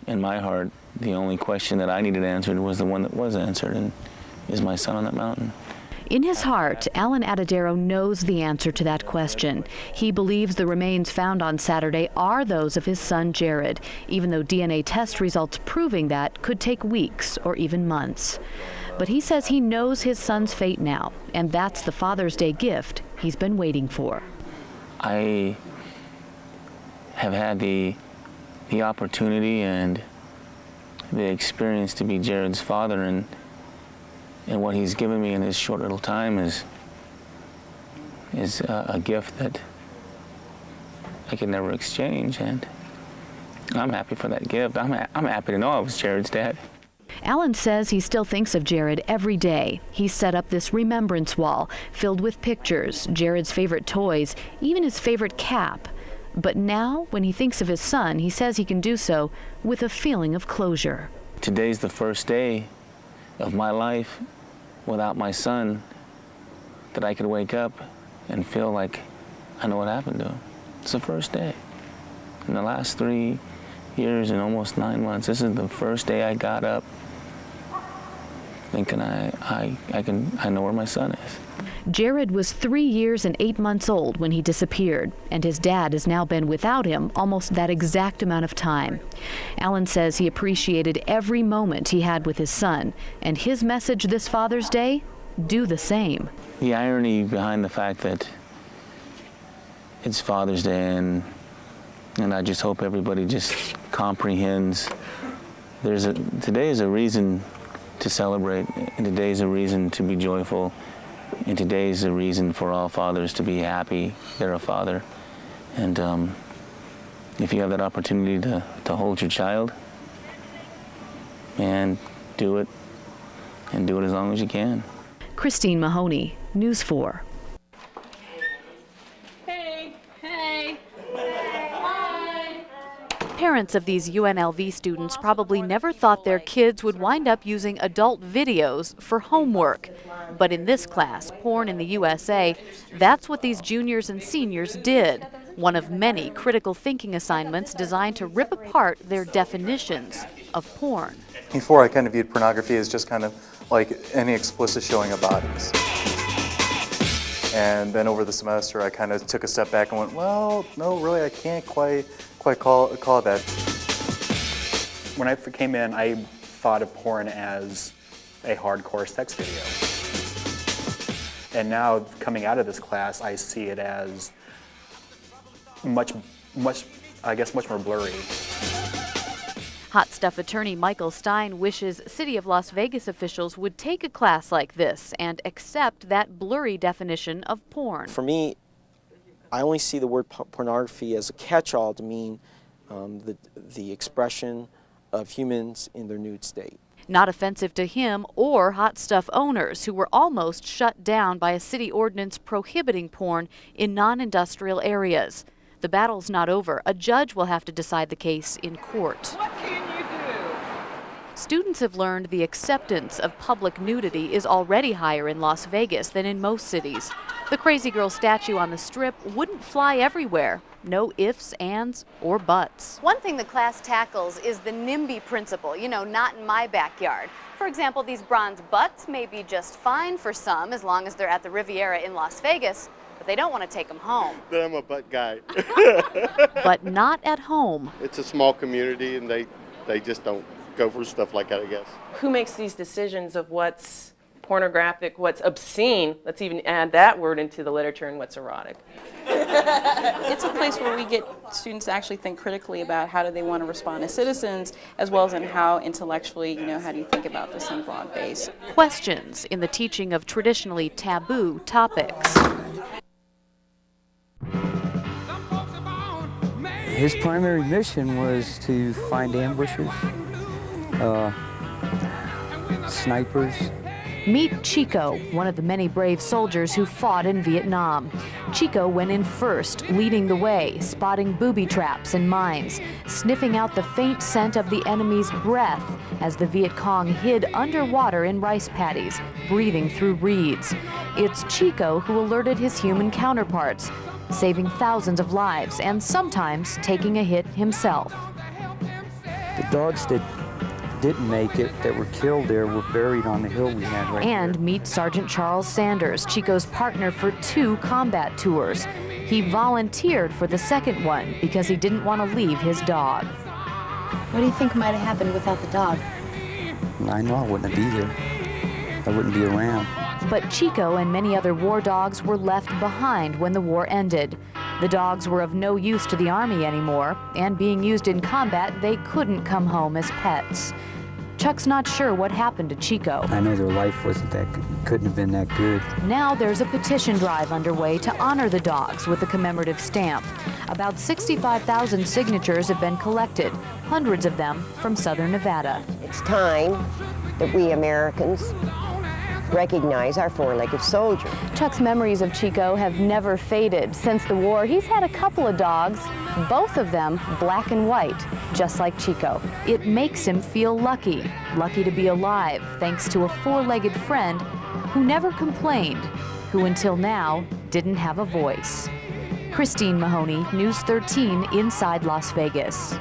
in my heart, the only question that I needed answered was the one that was answered, and is my son on that mountain? In his heart, Alan Adadero knows the answer to that question. He believes the remains found on Saturday are those of his son Jared, even though DNA test results proving that could take weeks or even months. But he says he knows his son's fate now, and that's the Father's Day gift he's been waiting for. I have had the opportunity and the experience to be Jared's father, and what he's given me in this short little time is a gift that I could never exchange, and I'm happy for that gift. I'm happy to know I was Jared's dad. Alan says he still thinks of Jared every day. He set up this remembrance wall filled with pictures, Jared's favorite toys, even his favorite cap. But now, when he thinks of his son, he says he can do so with a feeling of closure. Today's the first day of my life without my son that I could wake up and feel like I know what happened to him. It's the first day. In the last 3 years and almost 9 months, this is the first day I got up thinking I know where my son is. Jared was 3 years and 8 months old when he disappeared, and his dad has now been without him almost that exact amount of time. Alan says he appreciated every moment he had with his son, and his message this Father's Day, do the same. The irony behind the fact that it's Father's Day, and I just hope everybody just comprehends today is a reason to celebrate, and today is a reason to be joyful. And today is a reason for all fathers to be happy they're a father. And if you have that opportunity to hold your child, man, do it, and do it as long as you can. Christine Mahoney, News 4. Hey. Hi. Parents of these UNLV students probably never thought their kids would wind up using adult videos for homework. But in this class, Porn in the USA, that's what these juniors and seniors did. One of many critical thinking assignments designed to rip apart their definitions of porn. Before, I kind of viewed pornography as just kind of like any explicit showing of bodies. And then over the semester, I kind of took a step back and went, well, no, really, I can't quite call it that. When I came in, I thought of porn as a hardcore sex video. And now, coming out of this class, I see it as much more blurry. Hot Stuff attorney Michael Stein wishes City of Las Vegas officials would take a class like this and accept that blurry definition of porn. For me, I only see the word pornography as a catch-all to mean the expression of humans in their nude state. Not offensive to him or Hot Stuff owners who were almost shut down by a city ordinance prohibiting porn in non-industrial areas. The battle's not over. A judge will have to decide the case in court. What can you do? Students have learned the acceptance of public nudity is already higher in Las Vegas than in most cities. The Crazy Girl statue on the Strip wouldn't fly everywhere. No ifs, ands, or buts. One thing the class tackles is the NIMBY principle, not in my backyard. For example, these bronze butts may be just fine for some as long as they're at the Riviera in Las Vegas, but they don't want to take them home. But I'm a butt guy. But not at home. It's a small community and they just don't go for stuff like that, I guess. Who makes these decisions of what's pornographic, what's obscene? Let's even add that word into the literature, and what's erotic. It's a place where we get students to actually think critically about how do they want to respond as citizens, as well as in how intellectually, how do you think about this in broad base. Questions in the teaching of traditionally taboo topics. His primary mission was to find ambushes, snipers. Meet Chico, one of the many brave soldiers who fought in Vietnam. Chico went in first, leading the way, spotting booby traps and mines, sniffing out the faint scent of the enemy's breath as the Viet Cong hid underwater in rice paddies, breathing through reeds. It's Chico who alerted his human counterparts, saving thousands of lives and sometimes taking a hit himself. The dogs that didn't make it, that were killed there, were buried on the hill we had right And there. meet Sergeant Charles Sanders, Chico's partner for 2 combat tours. He volunteered for the second one because he didn't want to leave his dog. What do you think might have happened without the dog? I know I wouldn't be here. I wouldn't be around. But Chico and many other war dogs were left behind when the war ended. The dogs were of no use to the Army anymore, and being used in combat, they couldn't come home as pets. Chuck's not sure what happened to Chico. I know their life wasn't that good, couldn't have been that good. Now there's a petition drive underway to honor the dogs with a commemorative stamp. About 65,000 signatures have been collected, hundreds of them from southern Nevada. It's time that we Americans recognize our four-legged soldier. Chuck's memories of Chico have never faded. Since the war, he's had a couple of dogs, both of them black and white, just like Chico. It makes him feel lucky, lucky to be alive, thanks to a 4-legged friend who never complained, who until now didn't have a voice. Christine Mahoney, News 13, inside Las Vegas.